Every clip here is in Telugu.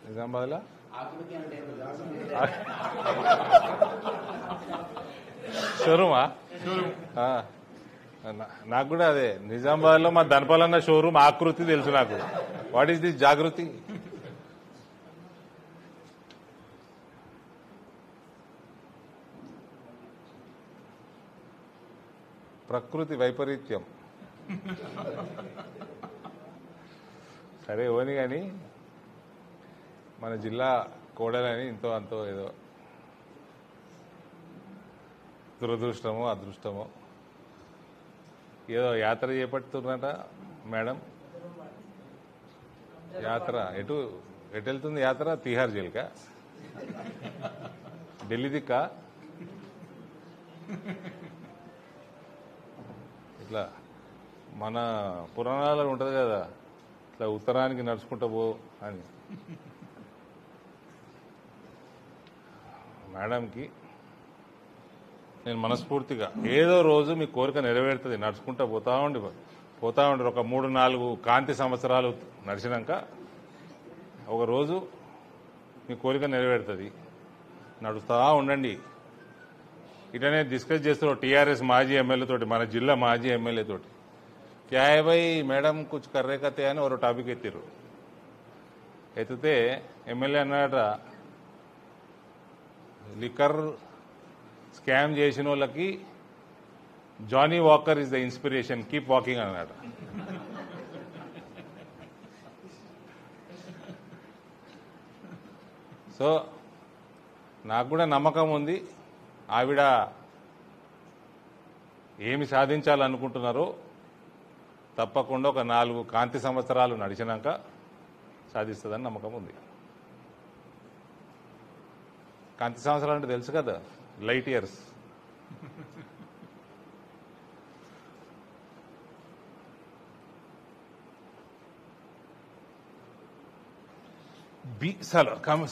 నిజామాబాద్లో షోరూమా? నాకు కూడా అదే, నిజామాబాద్లో మా ధనపాలన్న షోరూమ్ ఆకృతి తెలుసు నాకు. వాట్ ఈస్ దిస్ జాగృతి? ప్రకృతి వైపరీత్యం. సరే ఓని కానీ మన జిల్లా కోడలని ఇంతో అంతో ఏదో దురదృష్టమో అదృష్టమో ఏదో యాత్ర చేపడుతున్నట మేడం. యాత్ర ఎటు వెళ్తుంది యాత్ర? తిహార్ జైలుకా? ఢిల్లీ దిక్కా? ఇట్లా మన పురాణాలలో ఉంటుంది కదా, ఇట్లా ఉత్తరానికి నడుచుకుంటా పో అని. మేడంకి నేను మనస్ఫూర్తిగా ఏదో రోజు మీ కోరిక నెరవేరుతుంది, నడుచుకుంటా పోతా ఉండి ఒక 3-4 కాంతి సంవత్సరాలు నడిచినాక ఒక రోజు మీ కోరిక నెరవేరుతుంది. నడుస్తూ ఉండండి. ఇటనే డిస్కస్ చేస్తున్నారు టీఆర్ఎస్ మాజీ ఎమ్మెల్యే తోటి, మన జిల్లా మాజీ ఎమ్మెల్యే తోటి. క్యా హై భాయ్ మేడం కుచ్ కర్రే కతే అని ఒక టాపిక్ ఎత్తిరు. ఎత్తితే ఎమ్మెల్యే అన్నాడట, లిక్కర్ స్కామ్ చేసిన వాళ్ళకి Johnnie Walker is the inspiration, keep walking అన్నాడు. సో నాకు కూడా నమ్మకం ఉంది, ఆవిడ ఏమి సాధించాలనుకుంటున్నారో తప్పకుండా ఒక 4 కాంతి సంవత్సరాలు నడిచినాక సాధిస్తుందని నమ్మకం ఉంది. కాంతి సంవత్సరాలు అంటే తెలుసు కదా, light years.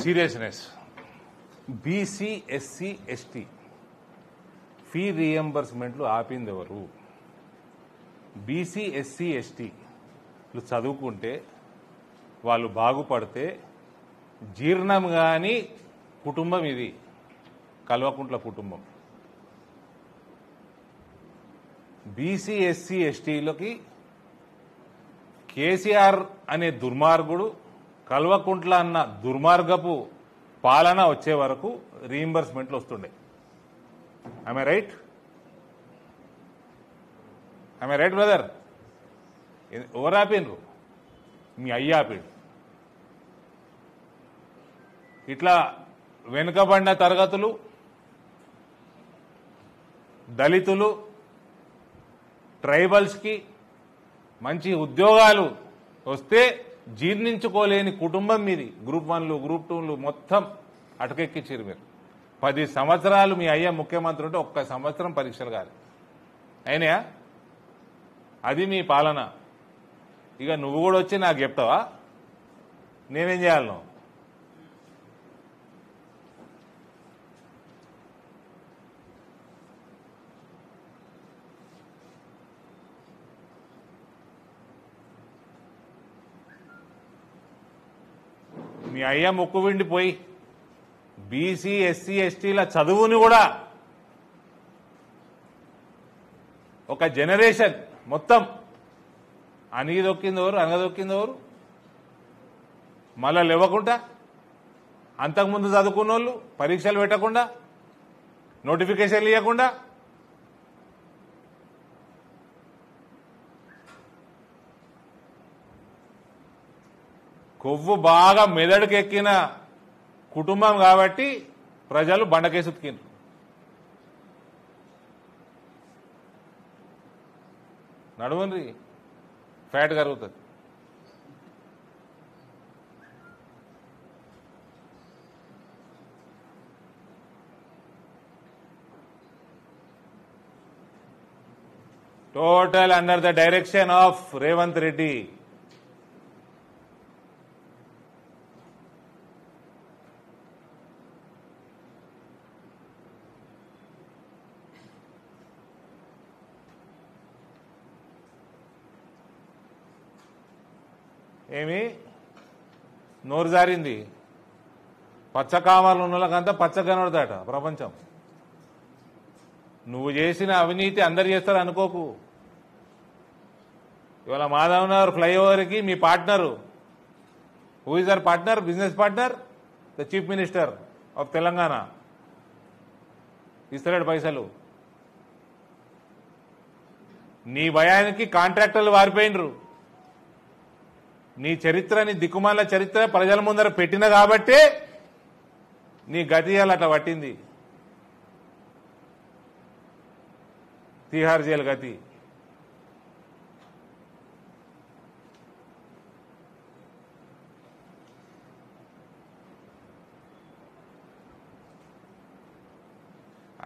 Seriousness. BC SC ST fee రీఎంబర్స్మెంట్లు ఆపింది ఎవరు? బీసీ ఎస్సీ ఎస్టీలు చదువుకుంటే వాళ్ళు బాగుపడితే జీర్ణం కాని కుటుంబం ఇది, కల్వకుంట్ల కుటుంబం. బీసీ ఎస్సీ ఎస్టీలకి కేసీఆర్ అనే దుర్మార్గుడు, కల్వకుంట్ల అన్న దుర్మార్గపు పాలన వచ్చే వరకు రీఎంబర్స్మెంట్లు వస్తుండే. I right? I right brother? ఎవరు ఆపిండ్రు? మీ అయ్య ఆపిండు. ఇట్లా వెనుకబడిన తరగతులు, దళితులు, ట్రైబల్స్కి మంచి ఉద్యోగాలు వస్తే జీర్ణించుకోలేని కుటుంబం మీది. గ్రూప్ 1లు గ్రూప్ 2లు మొత్తం అటకెక్కించారు మీరు. 10 సంవత్సరాలు మీ అయ్య ముఖ్యమంత్రి ఉంటే ఒక్క సంవత్సరం పరీక్షలు కాదు అయినాయా? అది మీ పాలన. ఇక నువ్వు కూడా వచ్చి నాకు చెప్తావా నేనేం చేయాలను? మీ అయ్య ముక్కు విండిపోయి బీసీ ఎస్సీ ఎస్టీల చదువుని కూడా ఒక జనరేషన్ మొత్తం అణిగిదొక్కిందెవరు, అనగదొక్కిందెవరు? మళ్ళా లేవకుండా, అంతకుముందు చదువుకున్న వాళ్ళు పరీక్షలు పెట్టకుండా, నోటిఫికేషన్లు ఇవ్వకుండా, కొవ్వు బాగా మెదడుకెక్కిన కుటుంబం కాబట్టి ప్రజలు బండకేసి ఉతికిండ్రు. నడువండి, ఫ్యాట్ కరుగుతుంది. Total under the direction of Revanth Reddy. ఏమి నోరు జారింది? పచ్చకామాలు ఉన్న వాళ్ళకంతా పచ్చ కనబడతాట ప్రపంచం. నువ్వు చేసిన అవినీతి అందరు చేస్తారు అనుకోకు. ఇవాళ మాధవనగర్ ఫ్లైఓవర్కి మీ partner, who is our partner, business partner, the chief minister of Telangana ఇస్తలేడు పైసలు. నీ భయానికి కాంట్రాక్టర్లు వారిపోయినరు. నీ చరిత్ర, నీ దిక్కుమాల చరిత్ర ప్రజల ముందర పెట్టిన కాబట్టే నీ గతి అట్లా పట్టింది. తిహార్ జైలు గతి.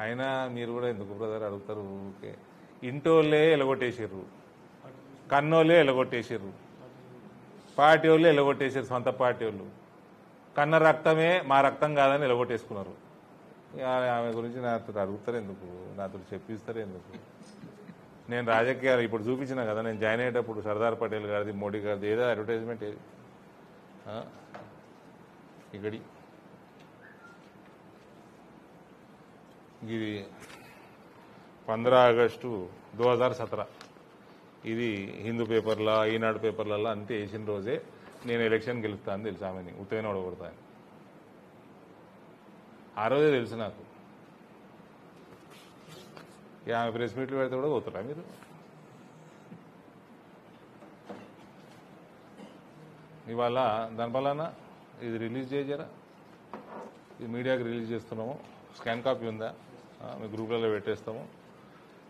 అయినా మీరు కూడా ఎందుకు బ్రదర్ అడుగుతారు ఊరికే. ఇంటోళ్ళే ఎలగొట్టేసారు, కన్నోళ్ళే ఎలగొట్టేసారు, పార్టీ వాళ్ళు ఎలగొట్టేసారు. సొంత పార్టీ వాళ్ళు కన్న రక్తమే మా రక్తం కాదని ఎలగొట్టేసుకున్నారు. ఆమె గురించి నాతో అడుగుతారు ఎందుకు, నాతో చెప్పిస్తారు ఎందుకు? నేను రాజకీయాలు ఇప్పుడు చూపించిన కదా, నేను జాయిన్ అయ్యేటప్పుడు సర్దార్ పటేల్ గారిది, మోడీ గారిది ఏదో అడ్వర్టైజ్మెంట్ ఏది ఇక్కడి ఇది 15 ఆగస్టు 2017 ఇది హిందూ పేపర్లో, ఈనాడు పేపర్లలో అంతే వేసిన రోజే నేను ఎలక్షన్ గెలుస్తా అని తెలుసు ఆమెని, ఉత్తగానే ఓడగొడతా అని. ఆ రోజే తెలుసు నాకు. ఆమె ప్రెస్ మీట్లు పెడితే కూడా పోతారా మీరు? ఇవాళ దాని వలన ఇది రిలీజ్ చేయజరా, ఇది మీడియాకి రిలీజ్ చేస్తున్నాము. స్కాన్ కాపీ ఉందా? మీ గ్రూప్లలో పెట్టేస్తాము.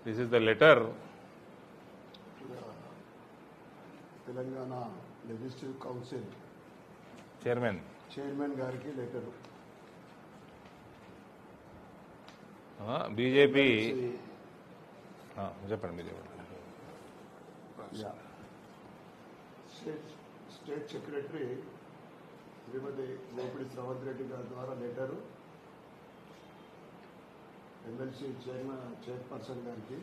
This is the letter. Telangana legislative council chairman గారికి లెటర్. బీజేపీ చెప్పండి. స్టేట్ సెక్రటరీ శ్రీమతి మోపిడి శ్రవంత్ రెడ్డి గారి ద్వారా లెటరు ఎమ్మెల్సీ చైర్పర్సన్ గారికి.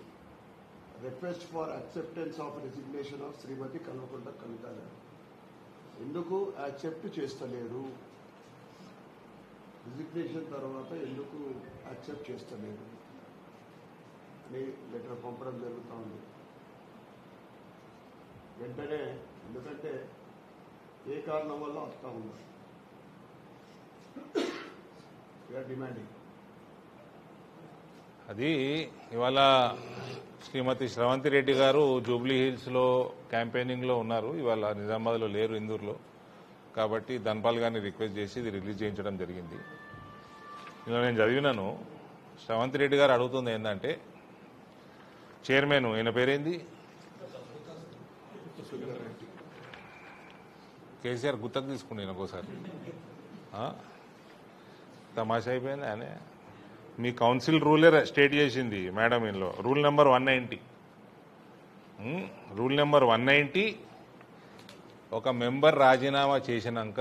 Request for acceptance of resignation of Shrimati Kalvakuntla Kavitha గారు. ఎందుకు యాక్సెప్ట్ చేస్తలేరు? రిజిగ్నేషన్ తర్వాత ఎందుకు యాక్సెప్ట్ చేస్తలేరు అని లెటర్ పంపడం జరుగుతూ ఉంది. వెంటనే, ఎందుకంటే ఏ కారణం వల్ల వస్తూ ఉన్నారు, వీఆర్ డిమాండింగ్. అది ఇవాళ శ్రీమతి శ్రవంతి రెడ్డి గారు జూబ్లీ హిల్స్లో క్యాంపెయినింగ్లో ఉన్నారు. ఇవాళ నిజామాబాద్లో లేరు, ఇందూరులో. కాబట్టి ధన్పాల్ గారిని రిక్వెస్ట్ చేసి ఇది రిలీజ్ చేయించడం జరిగింది. ఇలా నేను చదివినాను. శ్రవంతి రెడ్డి గారు అడుగుతుంది ఏంటంటే, చైర్మన్ ఈయన పేరేంది, కేసీఆర్ గుత్తకు తీసుకుని ఈయనకోసారి తమాషా అయిపోయింది. ఆయన మీ కౌన్సిల్ రూలే స్టేట్ చేసింది మేడం. ఇందులో రూల్ నెంబర్ 190, రూల్ నెంబర్ 190 ఒక మెంబర్ రాజీనామా చేసినాక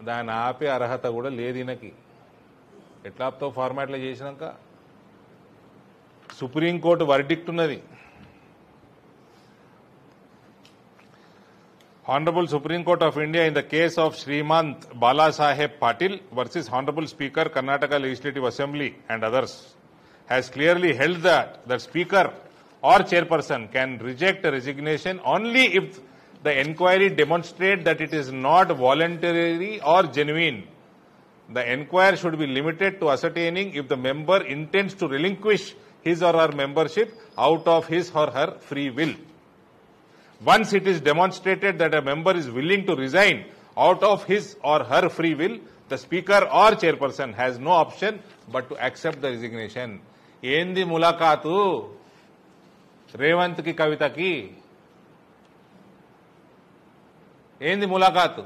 దాన్ని ఆపే అర్హత కూడా లేదు ఈయనకి. ఎట్లా ఆపుతావు ఫార్మాట్లో చేసినాక? సుప్రీంకోర్టు వర్డిక్ట్ ఉన్నది. Honorable Supreme Court of India in the case of Srimant Bala Saheb Patil versus Honorable Speaker Karnataka Legislative Assembly and others has clearly held that the Speaker or Chairperson can reject a resignation only if the enquiry demonstrates that it is not voluntary or genuine. The enquiry should be limited to ascertaining if the member intends to relinquish his or her membership out of his or her free will. Once it is demonstrated that a member is willing to resign out of his or her free will, the speaker or chairperson has no option but to accept the resignation. ఏంది ములాఖాతు రేవంత్ కి కవితకి? ఏంది ములాఖాతు?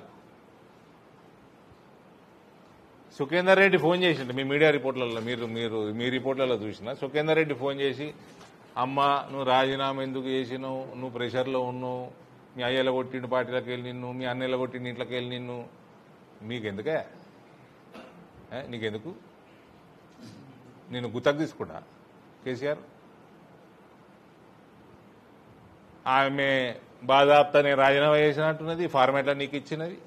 సుఖేందర్ రెడ్డి ఫోన్ చేసిండు మీ మీడియా రిపోర్ట్లలో, మీ రిపోర్ట్లలో చూసిన. సుఖేందర్ రెడ్డి ఫోన్ చేసి, అమ్మ నువ్వు రాజీనామా ఎందుకు చేసినావు, నువ్వు ప్రెషర్లో ఉన్నావు, మీ అయ్యల కొట్టిండు పార్టీలకు వెళ్ళి నిన్ను, మీ అన్నయ్యల కొట్టిండు ఇంట్లోకి వెళ్ళి నిన్ను, మీకెందుకే? నీకెందుకు? నేను గుత్తకు తీసుకున్నా కేసీఆర్. ఆమె బాధాప్తా నేను రాజీనామా చేసినట్టున్నది, ఫార్మాట్లో నీకు ఇచ్చినది.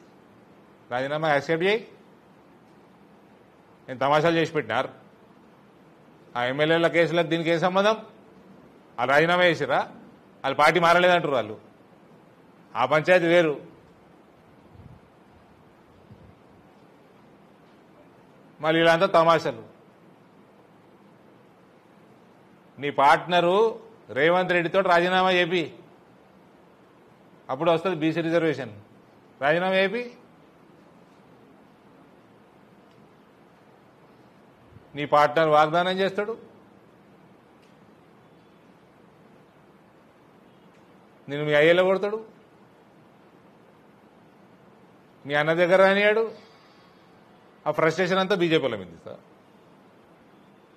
రాజీనామా యాక్సెప్ట్ చేయి. నేను తమాషాలు చేసి పెట్టినారు. ఆ ఎమ్మెల్యేల కేసులకు దీనికి ఏం సంబంధం? వాళ్ళు రాజీనామా చేసిరా? వాళ్ళు పార్టీ మారలేదంటారు వాళ్ళు. ఆ పంచాయతీ వేరు. మళ్ళీ ఇలాంతా తమాషాలు. నీ పార్ట్నరు రేవంత్ రెడ్డితో రాజీనామా చేపి, అప్పుడు వస్తుంది బీసీ రిజర్వేషన్. రాజీనామా చేపి నీ పార్ట్నర్ వాగ్దానం చేస్తాడు, నేను మీ అయ్యేలో కొడతాడు, మీ అన్న దగ్గర రానియాడు. ఆ ఫ్రస్ట్రేషన్ అంతా బీజేపీలో మీద sir.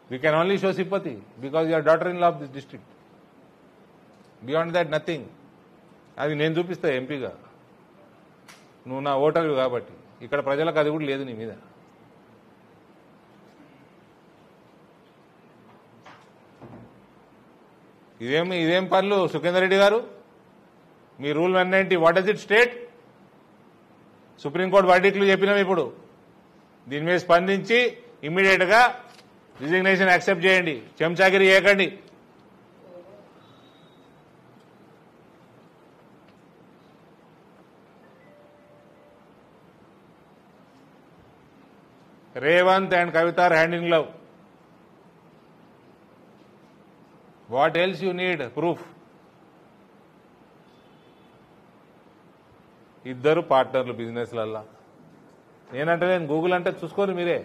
We can only show sympathy because your daughter in law of this district. Beyond that nothing. అది నేను చూపిస్తా ఎంపీగా, నువ్వు నా ఓటర్వి కాబట్టి. ఇక్కడ ప్రజలకు అది కూడా లేదు నీ మీద. ఇదేం పనులు సుఖేందర్ రెడ్డి గారు? మీ rule 190 what does it state? Supreme court వర్డిక్ట్లు చెప్పినాం. ఇప్పుడు దీని మీద స్పందించి ఇమ్మీడియట్ గా రిజిగ్నేషన్ యాక్సెప్ట్ చేయండి. చెంచాగిరి చేయకండి. Revanth and Kavitha are hand in glove. What else you need proof? ఇద్దరు పార్ట్నర్లు బిజినెస్లల్లా. నేనంటే నేను గూగుల్ అంటే చూసుకోండి మీరే.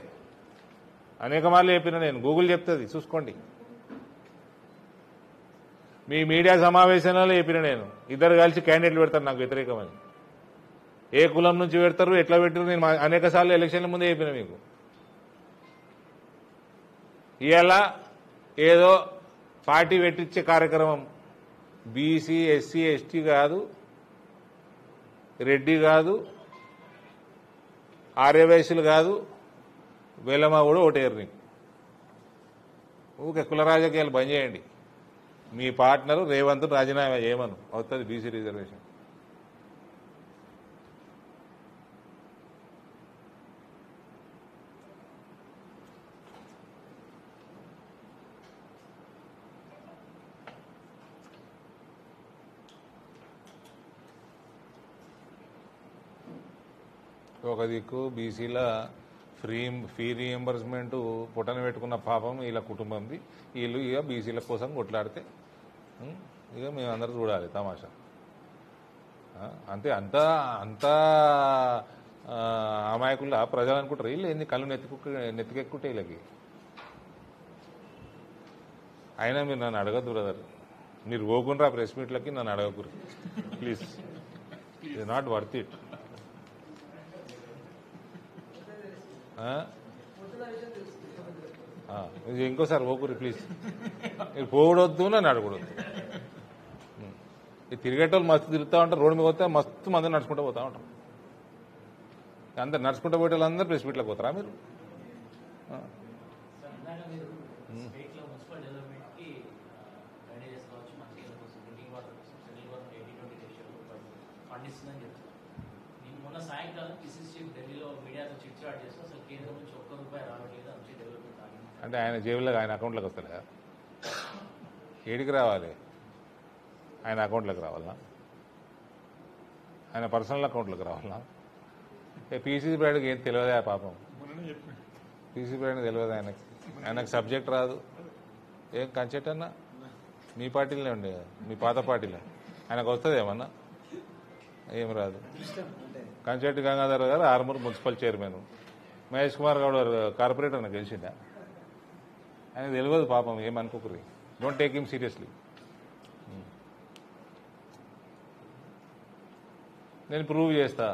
అనేక మార్లు చెప్పిన నేను, గూగుల్ చెప్తుంది చూసుకోండి. మీ మీడియా సమావేశంలో చెప్పిన నేను, ఇద్దరు కలిసి క్యాండిడేట్లు పెడతారు నాకు వ్యతిరేకమని. ఏ కులం నుంచి పెడతారు, ఎట్లా పెట్టారు, నేను అనేక సార్లు ఎలక్షన్ల ముందే చెప్పిన మీకు. ఇవాళ ఏదో పార్టీ పెట్టించే కార్యక్రమం. బీసీ, ఎస్సీ, ఎస్టీ కాదు, రెడ్డి కాదు, ఆర్యవైశ్యులు కాదు, వేలమ్మ కూడా ఓటేరు నీకు. ఊకే కుల రాజకీయాలు బంద్ చేయండి. మీ పార్ట్నరు రేవంత్ రాజీనామా చేయమను, అవుతుంది బీసీ రిజర్వేషన్. ఒక దిక్కు బీసీల ఫీ రీఎంబర్స్మెంట్ పుట్టన పెట్టుకున్న పాపం వీళ్ళ కుటుంబంది. వీళ్ళు ఇక బీసీల కోసం కొట్లాడితే ఇక మేమందరూ చూడాలి తమాషా. అంతే. అంతా అమాయకుల ప్రజలు అనుకుంటారు. వీళ్ళు ఎన్ని కళ్ళు నెత్తికెక్కుంటే వీళ్ళకి. అయినా మీరు నన్ను అడగద్దు బ్రదర్. మీరు పోకుండా ప్రెస్ మీట్లకి నన్ను అడగకూడదు please. It not worth it. ఇంకోసారి పోకూరి ప్లీజ్. మీరు పోవడొద్దు, నన్ను అడగకూడదు. ఈ తిరిగేటోళ్ళు మస్తు తిరుగుతూ ఉంటారు. రోడ్డు మీద పోతే మస్తు మంది నడుచుకుంటూ పోతూ ఉంటారు. అందరు నడుచుకుంటూ పోయే వాళ్ళందరూ ప్రెస్ మీట్లోకి పోతారా మీరు? అంటే ఆయన జేబులో ఆయన అకౌంట్లోకి వస్తాడా? ఏడికి రావాలి? ఆయన అకౌంట్లోకి రావాలా? ఆయన పర్సనల్ అకౌంట్లోకి రావాలా? పీసీసీ బ్రాండ్కి ఏం తెలియదా పాపం? పీసీ బ్రాండ్ తెలియదు ఆయనకి. ఆయనకు సబ్జెక్ట్ రాదు. ఏం కన్సెప్ట్ అన్నా మీ పార్టీలోనే ఉండే కదా, మీ పాత పార్టీలో. ఆయనకు వస్తుంది ఏమన్నా? ఏం రాదు. కంచెట్టి గంగాధర్ గారు ఆర్మూర్ మున్సిపల్ చైర్మన్, మహేష్ కుమార్ గౌడ్ గారు కార్పొరేటర్ నాకు గెలిచిండా. ఆయన తెలియదు పాపం. ఏమనుకోకరి. Don't take him seriously. నేను ప్రూవ్ చేస్తా.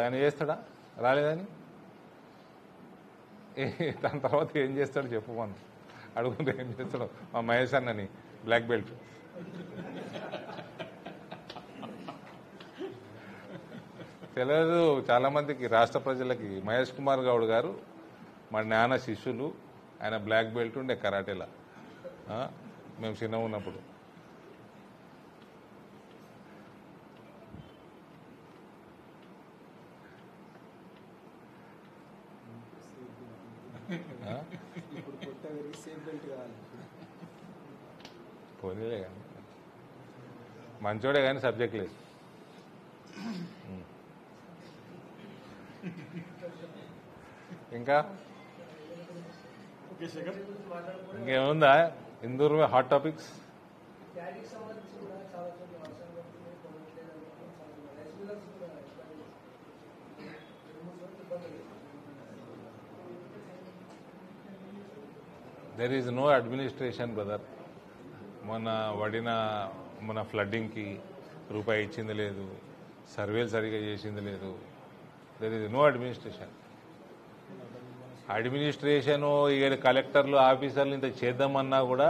ఆయన చేస్తాడా? రాలేదని దాని తర్వాత ఏం చేస్తాడు చెప్పు. మనం అడుగుతుంటే ఏం చేస్తాడు మా మహేష్ అన్నని బ్లాక్ బెల్ట్. తెలియదు చాలా మందికి, రాష్ట్ర ప్రజలకి. మహేష్ కుమార్ గౌడ్ గారు మా నాన్న శిష్యులు. ఆయన బ్లాక్ బెల్ట్ ఉండే కరాటేలా మేము చిన్న ఉన్నప్పుడు. ఆ? ఇప్పుడు కొత్త పెరిగి సేఫ్ బెల్ట్ కావాలి. పోనీలే కానీ మంచోడే కానీ సబ్జెక్ట్ లేదు. ఇంకా ఓకే శేఖర్. ఇంకేముందా ఇందూరు హాట్ టాపిక్స్? క్యారీకి సంబంధించి కూడా చాలా చోట్ల వర్షాలు పడుతున్నాయి, కొనట్లేదు అనుకుంటున్నాం. చాలా రైస్ మిల్లర్స్ కూడా ఇబ్బంది, 2-3 చోట్ల ఇబ్బంది. There is no administration brother. మన ఫ్లడ్డింగ్కి రూపాయి ఇచ్చింది లేదు, సర్వేలు సరిగా చేసింది లేదు. There is no administration. Administration ఇక కలెక్టర్లు ఆఫీసర్లు ఇంత చేద్దామన్నా కూడా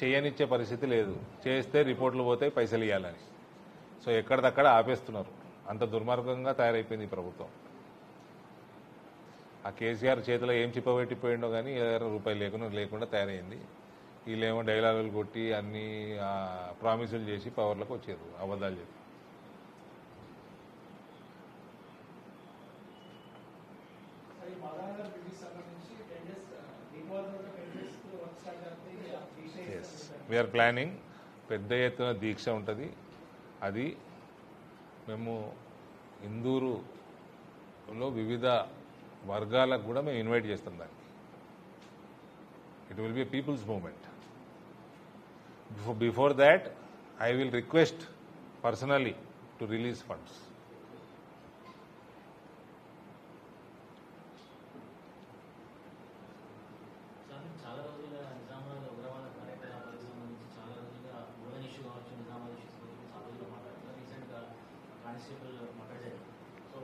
చేయనిచ్చే పరిస్థితి లేదు. చేస్తే రిపోర్ట్లు పోతాయి, పైసలు ఇవ్వాలని. సో ఎక్కడిదక్కడ ఆపేస్తున్నారు. అంత దుర్మార్గంగా తయారైపోయింది ఈ ప్రభుత్వం. ఆ కేసీఆర్ చేతిలో ఏం చిప్పబెట్టిపోయిండో కానీ రూపాయి లేకుండా తయారైంది. వీళ్ళేమో డైలాగులు కొట్టి అన్ని ప్రామిసులు చేసి పవర్లకు వచ్చారు, అబద్ధాలు చెప్పి. అది మహానగర్ బ్రిడ్జికి సంబంధించి 10 days దీపావళి రోజు 10 days వర్క్ స్టార్ట్ అవుతుంది. VR planning. పెద్ద ఎత్తున దీక్ష ఉంటుంది. అది మేము ఇందూరులో వివిధ వర్గాలకు కూడా మేము ఇన్వైట్ చేస్తాం. దానికి it will be a peoples movement. Before that I will request personally to release funds. చాలా రోజులుగా నిజామాబాద్ ఉగ్రవాద కార్యకలాపాలకు సంబంధించి చాలా రోజులుగా ఉడవన్ ఇష్యూ కావచ్చు, నిజామాబాద్ ఇష్యూస్ గురించి చాలా రోజులు మాట్లాడుతున్నారు. రీసెంట్గా కానిస్టేబుల్ మాట్లాడారు. సో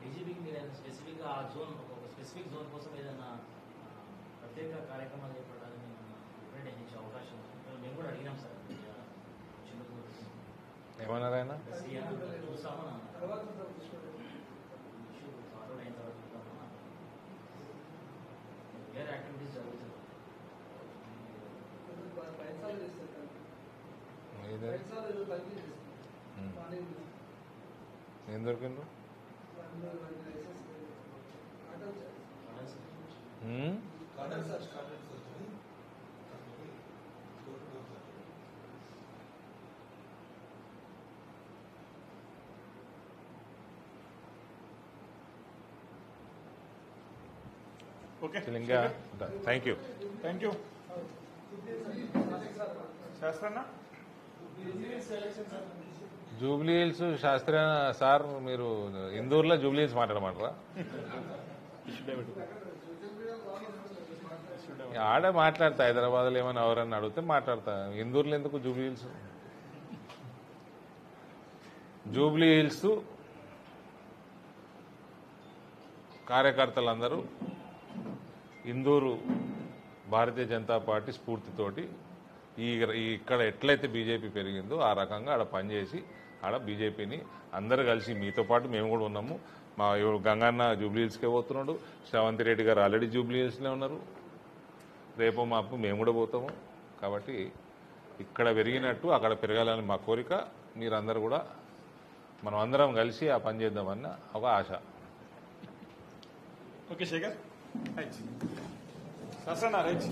డీజీపీకి మీరు ఏదైనా స్పెసిఫిక్గా ఆ జోన్, ఒక స్పెసిఫిక్ జోన్ కోసం ఏదైనా ప్రత్యేక కార్యక్రమాలు చేపట్టాలని రిప్రజెంట్ చేసే అవకాశం ఉంది. మేము కూడా అడిగినాం సార్. ఏమన్నారు ఆయన? చూసామని అన్నారు. తర్వాత చూసుకోండి. ఇష్యూ సార్ట్ అయిన తర్వాత చూద్దామన్నా. వేరే యాక్టివిటీస్ జరుగుతుంది. పైసలు చేస్తారు, ఇదే. పైసలు తగ్గి చేస్తారు. కానీ ఏం దొరికిండ్రు? ఓకే ఇంకా థ్యాంక్ యూ. థ్యాంక్ యూ శాస్త్రన్న. జూబ్లీ హిల్స్ శాస్త్రి సార్, మీరు ఇందూరులో జూబ్లీ హిల్స్ మాట్లాడమంటారా? ఆడే మాట్లాడతా. హైదరాబాద్లో ఏమైనా ఎవరన్నా అడిగితే మాట్లాడతా. ఇందూరులో ఎందుకు జూబ్లీ హిల్స్? జూబ్లీ హిల్స్ కార్యకర్తలందరూ ఇందూరు భారతీయ జనతా పార్టీ స్ఫూర్తితోటి ఇక్కడ ఎట్లయితే బీజేపీ పెరిగిందో ఆ రకంగా ఆడ పనిచేసి ఆడ బీజేపీని అందరూ కలిసి, మీతో పాటు మేము కూడా ఉన్నాము. మా గంగన్న జూబ్లీ హిల్స్కే పోతున్నాడు, శ్రవంతి రెడ్డి గారు ఆల్రెడీ జూబ్లీ హిల్స్లో ఉన్నారు. రేపో మాపు మేము కూడా పోతాము. కాబట్టి ఇక్కడ పెరిగినట్టు అక్కడ పెరగాలని మా కోరిక. మీరందరూ కూడా మనం అందరం కలిసి ఆ పని చేద్దామన్న ఒక ఆశ. Okay Shekhar right. శాస్త్రన్న రైట్.